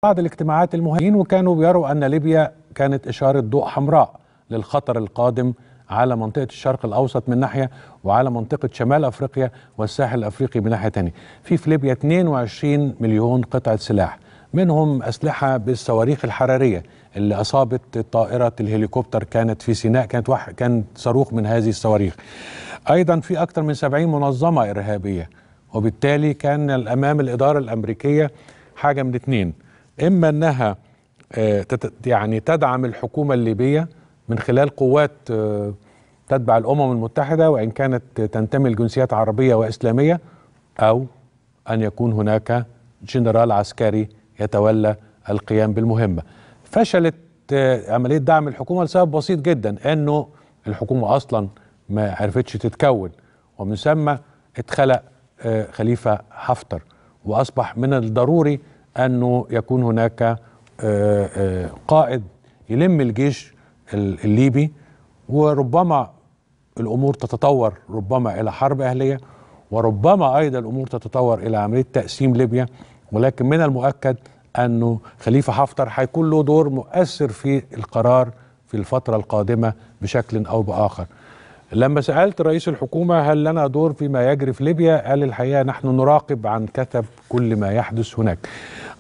بعض الاجتماعات المهمين وكانوا بيروا أن ليبيا كانت إشارة ضوء حمراء للخطر القادم على منطقة الشرق الأوسط من ناحية وعلى منطقة شمال أفريقيا والساحل الأفريقي من ناحية تانية. في ليبيا 22 مليون قطعة سلاح، منهم أسلحة بالصواريخ الحرارية اللي أصابت طائرة الهليكوبتر كانت في سيناء، كان صاروخ من هذه الصواريخ. أيضا في أكثر من 70 منظمة إرهابية، وبالتالي كان أمام الإدارة الأمريكية حاجة من اتنين: إما أنها يعني تدعم الحكومة الليبية من خلال قوات تتبع الأمم المتحدة وإن كانت تنتمي لجنسيات عربية وإسلامية، أو أن يكون هناك جنرال عسكري يتولى القيام بالمهمة. فشلت عملية دعم الحكومة لسبب بسيط جدا، أنه الحكومة أصلا ما عرفتش تتكون، ومن ثم اتخلق خليفة حفتر، وأصبح من الضروري أنه يكون هناك قائد يلم الجيش الليبي، وربما الأمور تتطور ربما إلى حرب أهلية، وربما أيضا الأمور تتطور إلى عملية تقسيم ليبيا. ولكن من المؤكد أنه خليفة حفتر هيكون له دور مؤثر في القرار في الفترة القادمة بشكل أو بآخر. لما سألت رئيس الحكومة هل لنا دور فيما يجري في ليبيا، قال الحقيقة نحن نراقب عن كثب كل ما يحدث هناك.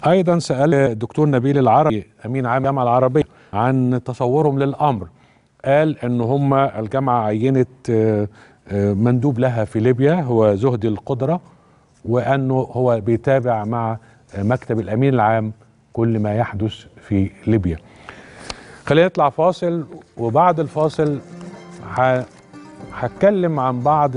أيضا سأل الدكتور نبيل العربي أمين عام الجامعة العربية عن تصورهم للأمر. قال أن هم الجامعة عينت مندوب لها في ليبيا هو زهدي القدرة، وأنه هو بيتابع مع مكتب الأمين العام كل ما يحدث في ليبيا. خلينا نطلع فاصل، وبعد الفاصل هتكلم عن بعض